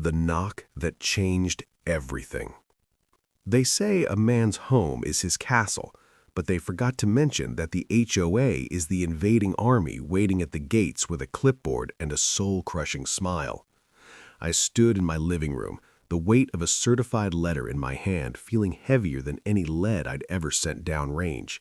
The knock that changed everything. They say a man's home is his castle, but they forgot to mention that the HOA is the invading army waiting at the gates with a clipboard and a soul-crushing smile. I stood in my living room, the weight of a certified letter in my hand feeling heavier than any lead I'd ever sent downrange.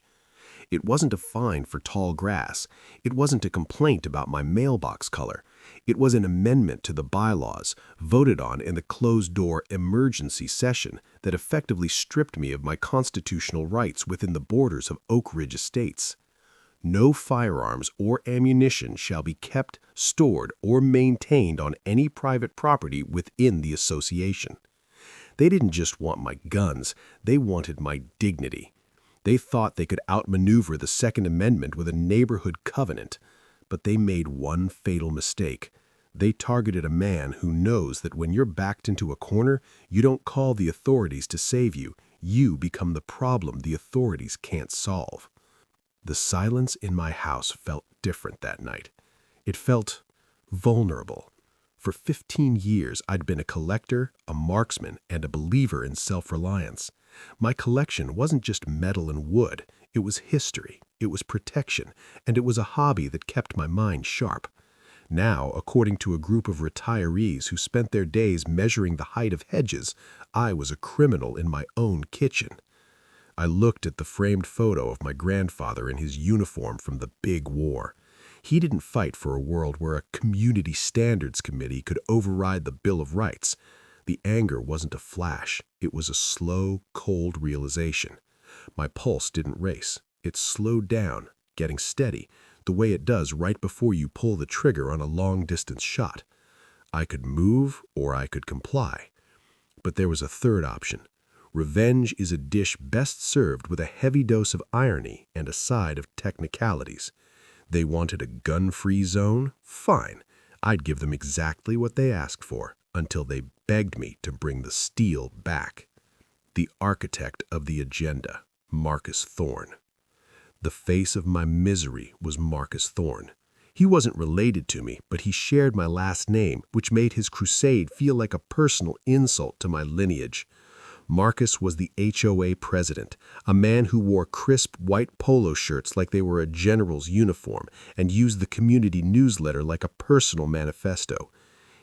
It wasn't a fine for tall grass. It wasn't a complaint about my mailbox color. It was an amendment to the bylaws voted on in the closed-door emergency session that effectively stripped me of my constitutional rights within the borders of Oak Ridge Estates. No firearms or ammunition shall be kept, stored, or maintained on any private property within the association. They didn't just want my guns, they wanted my dignity. They thought they could outmaneuver the Second Amendment with a neighborhood covenant, but they made one fatal mistake. They targeted a man who knows that when you're backed into a corner, you don't call the authorities to save you. You become the problem the authorities can't solve. The silence in my house felt different that night. It felt vulnerable. For 15 years, I'd been a collector, a marksman, and a believer in self-reliance. My collection wasn't just metal and wood. It was history, it was protection, and it was a hobby that kept my mind sharp. Now, according to a group of retirees who spent their days measuring the height of hedges, I was a criminal in my own kitchen. I looked at the framed photo of my grandfather in his uniform from the Big War. He didn't fight for a world where a community standards committee could override the Bill of Rights. The anger wasn't a flash. It was a slow, cold realization. My pulse didn't race. It slowed down, getting steady, the way it does right before you pull the trigger on a long-distance shot. I could move or I could comply. But there was a third option. Revenge is a dish best served with a heavy dose of irony and a side of technicalities. They wanted a gun-free zone? Fine. I'd give them exactly what they asked for, until they begged me to bring the steel back. The architect of the agenda, Marcus Thorne. The face of my misery was Marcus Thorne. He wasn't related to me, but he shared my last name, which made his crusade feel like a personal insult to my lineage. Marcus was the HOA president, a man who wore crisp white polo shirts like they were a general's uniform and used the community newsletter like a personal manifesto.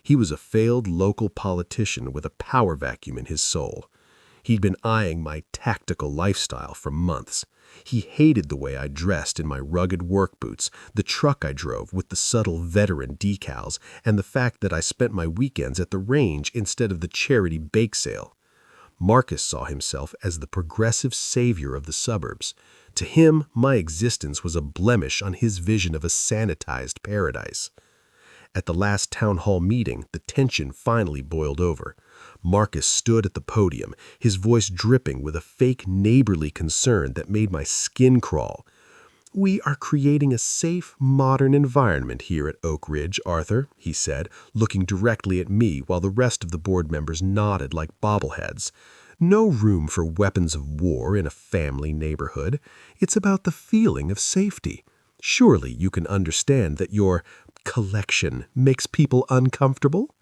He was a failed local politician with a power vacuum in his soul. He'd been eyeing my tactical lifestyle for months. He hated the way I dressed in my rugged work boots, the truck I drove with the subtle veteran decals, and the fact that I spent my weekends at the range instead of the charity bake sale. Marcus saw himself as the progressive savior of the suburbs. To him, my existence was a blemish on his vision of a sanitized paradise. At the last town hall meeting, the tension finally boiled over. Marcus stood at the podium, his voice dripping with a fake neighborly concern that made my skin crawl. "We are creating a safe, modern environment here at Oak Ridge, Arthur," he said, looking directly at me while the rest of the board members nodded like bobbleheads. "No room for weapons of war in a family neighborhood. It's about the feeling of safety. Surely you can understand that your collection makes people uncomfortable?"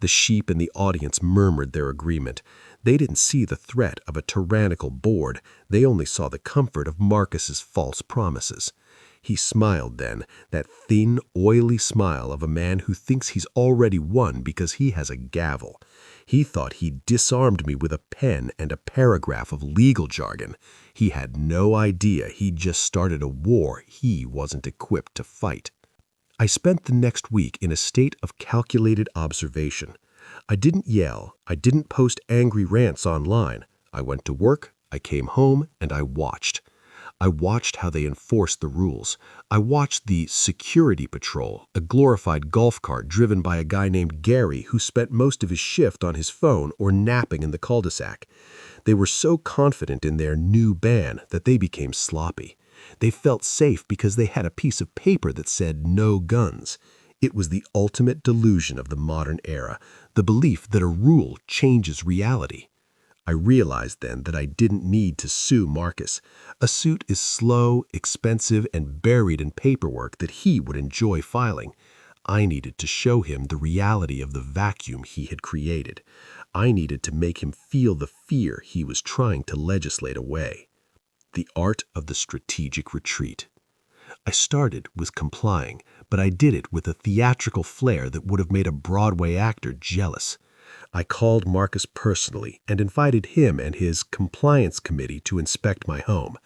The sheep in the audience murmured their agreement. They didn't see the threat of a tyrannical board. They only saw the comfort of Marcus's false promises. He smiled then, that thin, oily smile of a man who thinks he's already won because he has a gavel. He thought he disarmed me with a pen and a paragraph of legal jargon. He had no idea he'd just started a war he wasn't equipped to fight. I spent the next week in a state of calculated observation. I didn't yell. I didn't post angry rants online. I went to work, I came home, and I watched. I watched how they enforced the rules. I watched the security patrol, a glorified golf cart driven by a guy named Gary who spent most of his shift on his phone or napping in the cul-de-sac. They were so confident in their new ban that they became sloppy. They felt safe because they had a piece of paper that said no guns. It was the ultimate delusion of the modern era, the belief that a rule changes reality. I realized then that I didn't need to sue Marcus. A suit is slow, expensive, and buried in paperwork that he would enjoy filing. I needed to show him the reality of the vacuum he had created. I needed to make him feel the fear he was trying to legislate away. The art of the strategic retreat. I started with complying, but I did it with a theatrical flair that would have made a Broadway actor jealous. I called Marcus personally and invited him and his compliance committee to inspect my home.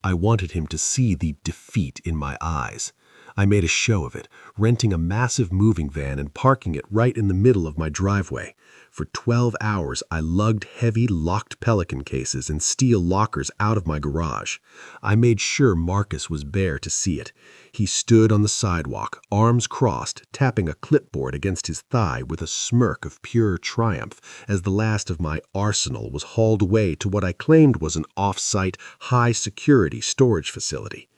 I wanted him to see the defeat in my eyes. I made a show of it, renting a massive moving van and parking it right in the middle of my driveway. For 12 hours, I lugged heavy, locked Pelican cases and steel lockers out of my garage. I made sure Marcus was there to see it. He stood on the sidewalk, arms crossed, tapping a clipboard against his thigh with a smirk of pure triumph as the last of my arsenal was hauled away to what I claimed was an off-site, high-security storage facility.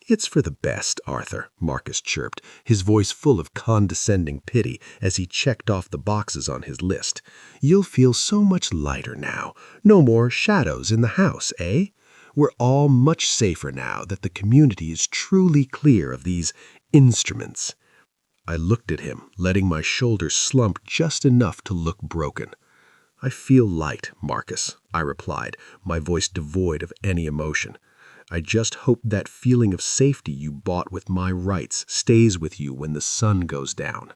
"It's for the best, Arthur," Marcus chirped, his voice full of condescending pity as he checked off the boxes on his list. "You'll feel so much lighter now. No more shadows in the house, eh? We're all much safer now that the community is truly clear of these instruments." I looked at him, letting my shoulders slump just enough to look broken. "I feel light, Marcus," I replied, my voice devoid of any emotion. "I just hope that feeling of safety you bought with my rights stays with you when the sun goes down."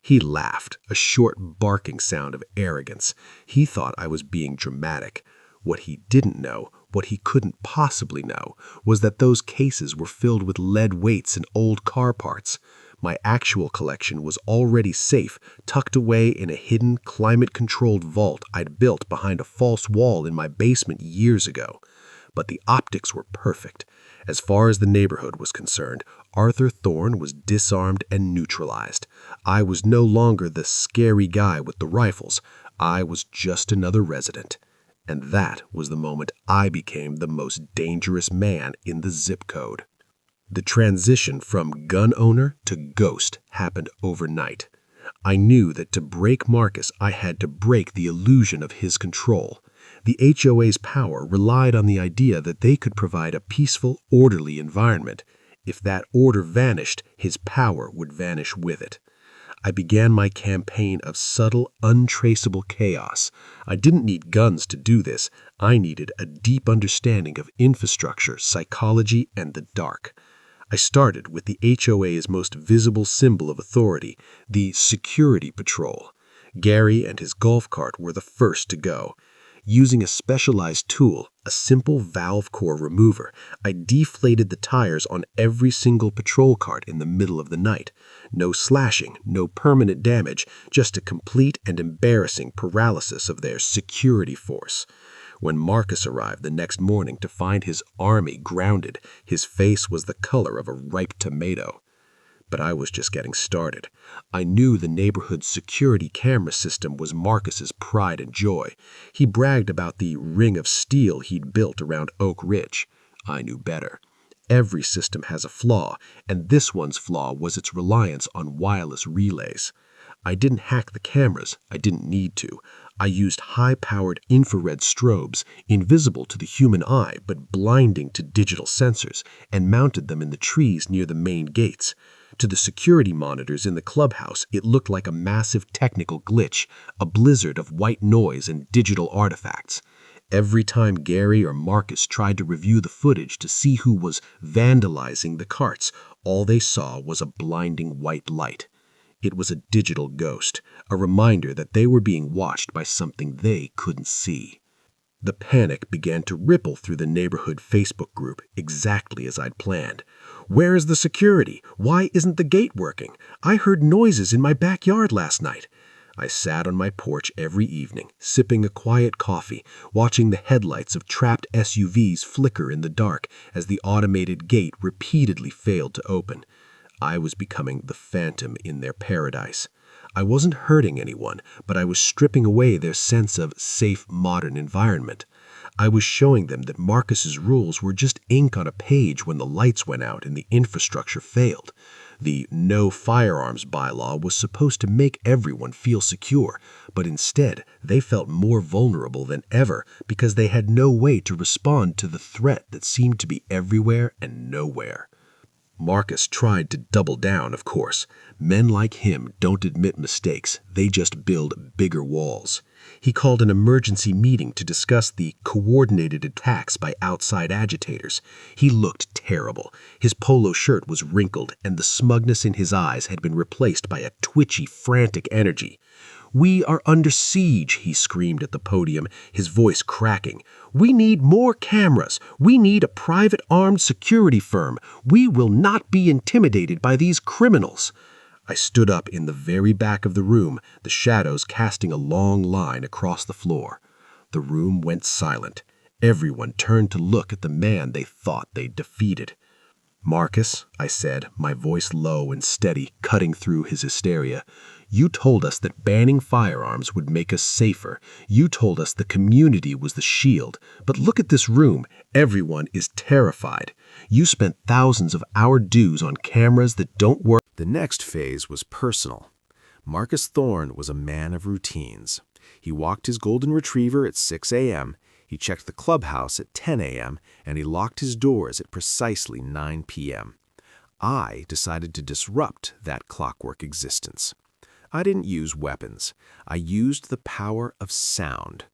He laughed, a short barking sound of arrogance. He thought I was being dramatic. What he didn't know, what he couldn't possibly know, was that those cases were filled with lead weights and old car parts. My actual collection was already safe, tucked away in a hidden, climate-controlled vault I'd built behind a false wall in my basement years ago. But the optics were perfect. As far as the neighborhood was concerned, Arthur Thorne was disarmed and neutralized. I was no longer the scary guy with the rifles. I was just another resident. And that was the moment I became the most dangerous man in the zip code. The transition from gun owner to ghost happened overnight. I knew that to break Marcus, I had to break the illusion of his control. The HOA's power relied on the idea that they could provide a peaceful, orderly environment. If that order vanished, his power would vanish with it. I began my campaign of subtle, untraceable chaos. I didn't need guns to do this. I needed a deep understanding of infrastructure, psychology, and the dark. I started with the HOA's most visible symbol of authority, the security patrol. Gary and his golf cart were the first to go. Using a specialized tool, a simple valve core remover, I deflated the tires on every single patrol cart in the middle of the night. No slashing, no permanent damage, just a complete and embarrassing paralysis of their security force. When Marcus arrived the next morning to find his army grounded, his face was the color of a ripe tomato. But I was just getting started. I knew the neighborhood's security camera system was Marcus's pride and joy. He bragged about the ring of steel he'd built around Oak Ridge. I knew better. Every system has a flaw, and this one's flaw was its reliance on wireless relays. I didn't hack the cameras. I didn't need to. I used high-powered infrared strobes, invisible to the human eye but blinding to digital sensors, and mounted them in the trees near the main gates. To the security monitors in the clubhouse, it looked like a massive technical glitch, a blizzard of white noise and digital artifacts. Every time Gary or Marcus tried to review the footage to see who was vandalizing the carts, all they saw was a blinding white light. It was a digital ghost, a reminder that they were being watched by something they couldn't see. The panic began to ripple through the neighborhood Facebook group, exactly as I'd planned. "Where is the security? Why isn't the gate working? I heard noises in my backyard last night." I sat on my porch every evening, sipping a quiet coffee, watching the headlights of trapped SUVs flicker in the dark as the automated gate repeatedly failed to open. I was becoming the phantom in their paradise. I wasn't hurting anyone, but I was stripping away their sense of safe, modern environment. I was showing them that Marcus's rules were just ink on a page when the lights went out and the infrastructure failed. The no firearms bylaw was supposed to make everyone feel secure, but instead they felt more vulnerable than ever because they had no way to respond to the threat that seemed to be everywhere and nowhere. Marcus tried to double down, of course. Men like him don't admit mistakes, they just build bigger walls. He called an emergency meeting to discuss the coordinated attacks by outside agitators. He looked terrible. His polo shirt was wrinkled, and the smugness in his eyes had been replaced by a twitchy, frantic energy. "We are under siege," he screamed at the podium, his voice cracking. "We need more cameras. We need a private armed security firm. We will not be intimidated by these criminals." I stood up in the very back of the room, the shadows casting a long line across the floor. The room went silent. Everyone turned to look at the man they thought they'd defeated. "Marcus," I said, my voice low and steady, cutting through his hysteria, "you told us that banning firearms would make us safer. You told us the community was the shield. But look at this room. Everyone is terrified. You spent thousands of our dues on cameras that don't work." The next phase was personal. Marcus Thorne was a man of routines. He walked his golden retriever at 6 a.m., he checked the clubhouse at 10 a.m., and he locked his doors at precisely 9 p.m. I decided to disrupt that clockwork existence. I didn't use weapons. I used the power of sound.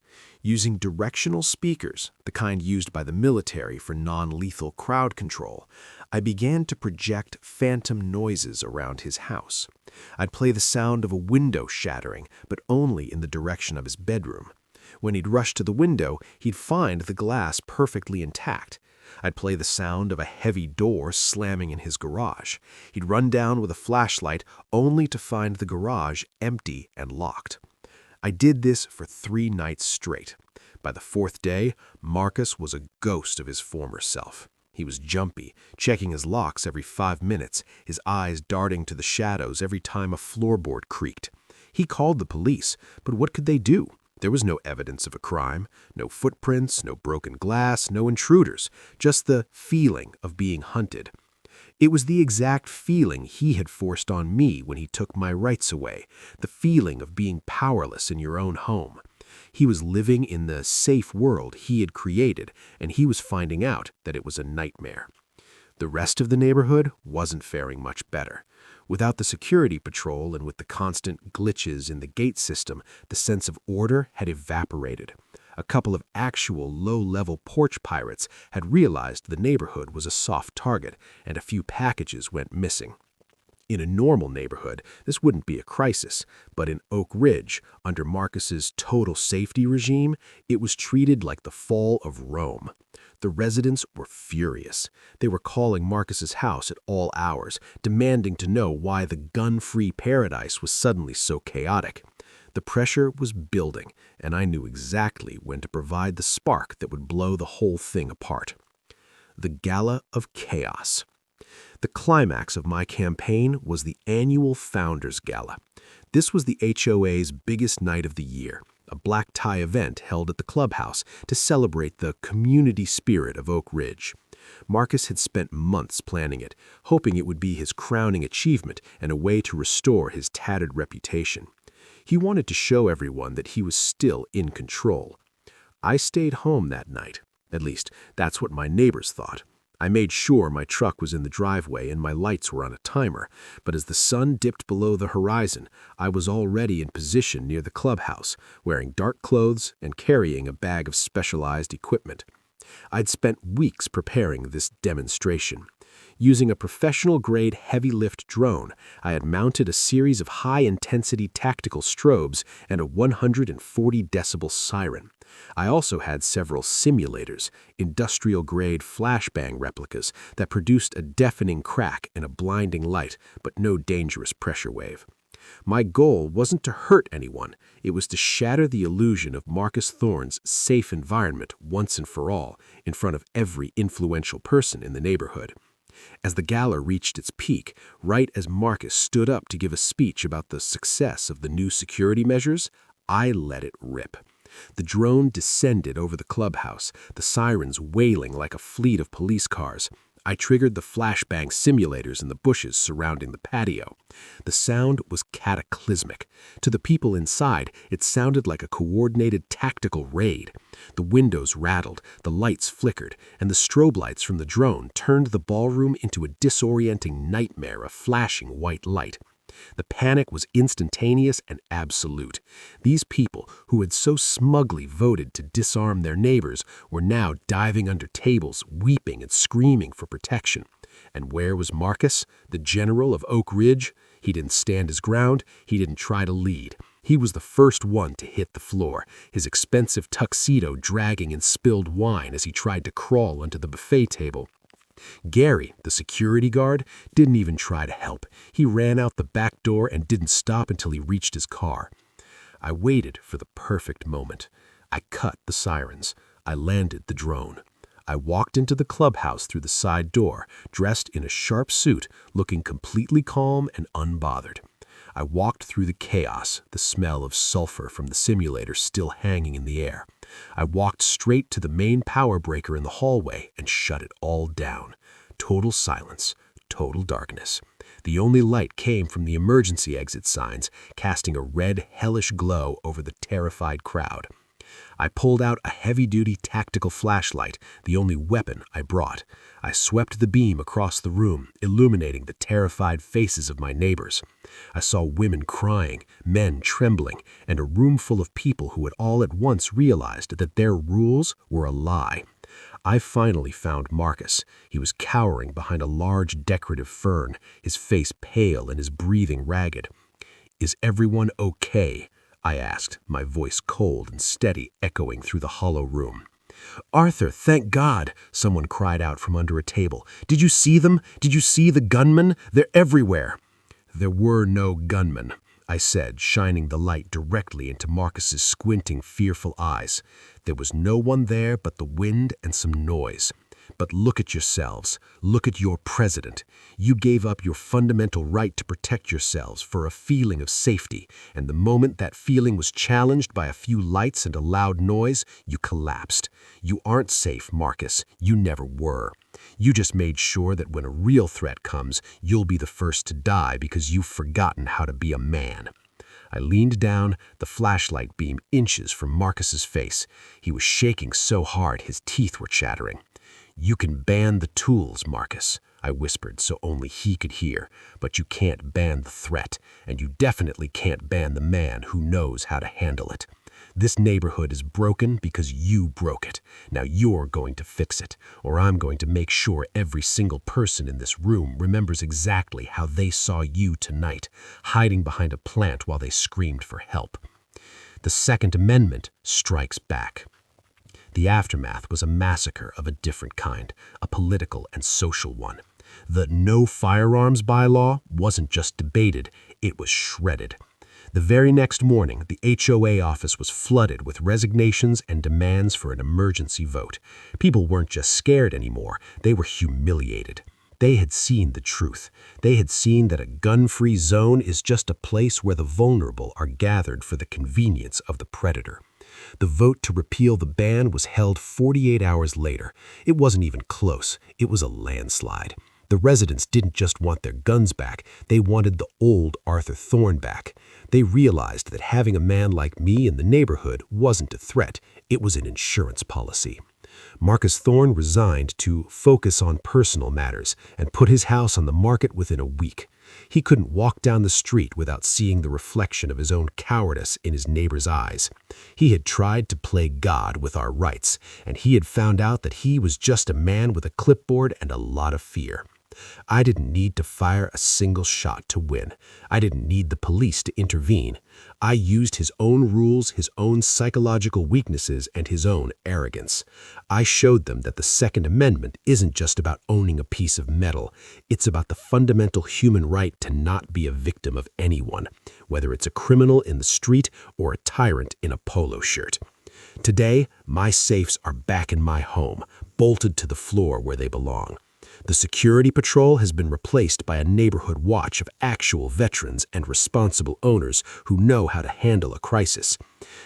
Using directional speakers, the kind used by the military for non-lethal crowd control, I began to project phantom noises around his house. I'd play the sound of a window shattering, but only in the direction of his bedroom. When he'd rush to the window, he'd find the glass perfectly intact. I'd play the sound of a heavy door slamming in his garage. He'd run down with a flashlight only to find the garage empty and locked. I did this for 3 nights straight. By the 4th day, Marcus was a ghost of his former self. He was jumpy, checking his locks every 5 minutes, his eyes darting to the shadows every time a floorboard creaked. He called the police, but what could they do? There was no evidence of a crime, no footprints, no broken glass, no intruders, just the feeling of being hunted. It was the exact feeling he had forced on me when he took my rights away, the feeling of being powerless in your own home. He was living in the safe world he had created, and he was finding out that it was a nightmare. The rest of the neighborhood wasn't faring much better. Without the security patrol and with the constant glitches in the gate system, the sense of order had evaporated. A couple of actual low-level porch pirates had realized the neighborhood was a soft target, and a few packages went missing. In a normal neighborhood, this wouldn't be a crisis, but in Oak Ridge, under Marcus's total safety regime, it was treated like the fall of Rome. The residents were furious. They were calling Marcus's house at all hours, demanding to know why the gun-free paradise was suddenly so chaotic. The pressure was building, and I knew exactly when to provide the spark that would blow the whole thing apart. The Gala of Chaos. The climax of my campaign was the annual Founders Gala. This was the HOA's biggest night of the year, a black tie event held at the clubhouse to celebrate the community spirit of Oak Ridge. Marcus had spent months planning it, hoping it would be his crowning achievement and a way to restore his tattered reputation. He wanted to show everyone that he was still in control. I stayed home that night. At least, that's what my neighbors thought. I made sure my truck was in the driveway and my lights were on a timer, but as the sun dipped below the horizon, I was already in position near the clubhouse, wearing dark clothes and carrying a bag of specialized equipment. I'd spent weeks preparing this demonstration. Using a professional-grade heavy-lift drone, I had mounted a series of high-intensity tactical strobes and a 140-decibel siren. I also had several simulators, industrial-grade flashbang replicas that produced a deafening crack and a blinding light, but no dangerous pressure wave. My goal wasn't to hurt anyone. It was to shatter the illusion of Marcus Thorne's safe environment once and for all in front of every influential person in the neighborhood. As the gala reached its peak, right as Marcus stood up to give a speech about the success of the new security measures, I let it rip. The drone descended over the clubhouse, the sirens wailing like a fleet of police cars. I triggered the flashbang simulators in the bushes surrounding the patio. The sound was cataclysmic. To the people inside, it sounded like a coordinated tactical raid. The windows rattled, the lights flickered, and the strobe lights from the drone turned the ballroom into a disorienting nightmare of flashing white light. The panic was instantaneous and absolute. These people, who had so smugly voted to disarm their neighbors, were now diving under tables, weeping and screaming for protection. And where was Marcus, the general of Oak Ridge? He didn't stand his ground. He didn't try to lead. He was the first one to hit the floor, his expensive tuxedo dragging in spilled wine as he tried to crawl onto the buffet table. Gary, the security guard, didn't even try to help. He ran out the back door and didn't stop until he reached his car. I waited for the perfect moment. I cut the sirens. I landed the drone. I walked into the clubhouse through the side door, dressed in a sharp suit, looking completely calm and unbothered. I walked through the chaos, the smell of sulfur from the simulator still hanging in the air. I walked straight to the main power breaker in the hallway and shut it all down. Total silence, total darkness. The only light came from the emergency exit signs, casting a red, hellish glow over the terrified crowd. I pulled out a heavy-duty tactical flashlight, the only weapon I brought. I swept the beam across the room, illuminating the terrified faces of my neighbors. I saw women crying, men trembling, and a room full of people who had all at once realized that their rules were a lie. I finally found Marcus. He was cowering behind a large decorative fern, his face pale and his breathing ragged. "Is everyone okay?" I asked, my voice cold and steady, echoing through the hollow room. "Arthur, thank God!" someone cried out from under a table. "Did you see them? Did you see the gunmen? They're everywhere." "There were no gunmen," I said, shining the light directly into Marcus's squinting, fearful eyes. "There was no one there but the wind and some noise. But look at yourselves. Look at your president. You gave up your fundamental right to protect yourselves for a feeling of safety, and the moment that feeling was challenged by a few lights and a loud noise, you collapsed. You aren't safe, Marcus. You never were. You just made sure that when a real threat comes, you'll be the first to die because you've forgotten how to be a man." I leaned down, the flashlight beam inches from Marcus's face. He was shaking so hard his teeth were chattering. "You can ban the tools, Marcus," I whispered so only he could hear, "but you can't ban the threat, and you definitely can't ban the man who knows how to handle it. This neighborhood is broken because you broke it. Now you're going to fix it, or I'm going to make sure every single person in this room remembers exactly how they saw you tonight, hiding behind a plant while they screamed for help." The Second Amendment strikes back. The aftermath was a massacre of a different kind, a political and social one. The no firearms bylaw wasn't just debated, it was shredded. The very next morning, the HOA office was flooded with resignations and demands for an emergency vote. People weren't just scared anymore, they were humiliated. They had seen the truth. They had seen that a gun-free zone is just a place where the vulnerable are gathered for the convenience of the predator. The vote to repeal the ban was held 48 hours later. It wasn't even close. It was a landslide. The residents didn't just want their guns back, they wanted the old Arthur Thorne back. They realized that having a man like me in the neighborhood wasn't a threat, it was an insurance policy. Marcus Thorne resigned to focus on personal matters and put his house on the market within a week. He couldn't walk down the street without seeing the reflection of his own cowardice in his neighbor's eyes. He had tried to play God with our rights, and he had found out that he was just a man with a clipboard and a lot of fear. I didn't need to fire a single shot to win. I didn't need the police to intervene. I used his own rules, his own psychological weaknesses, and his own arrogance. I showed them that the Second Amendment isn't just about owning a piece of metal. It's about the fundamental human right to not be a victim of anyone, whether it's a criminal in the street or a tyrant in a polo shirt. Today, my safes are back in my home, bolted to the floor where they belong. The security patrol has been replaced by a neighborhood watch of actual veterans and responsible owners who know how to handle a crisis.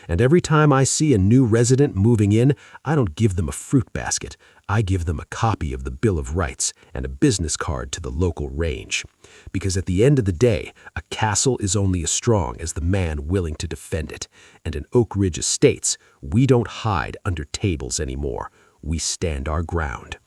And every time I see a new resident moving in, I don't give them a fruit basket. I give them a copy of the Bill of Rights and a business card to the local range. Because at the end of the day, a castle is only as strong as the man willing to defend it. And in Oak Ridge Estates, we don't hide under tables anymore. We stand our ground.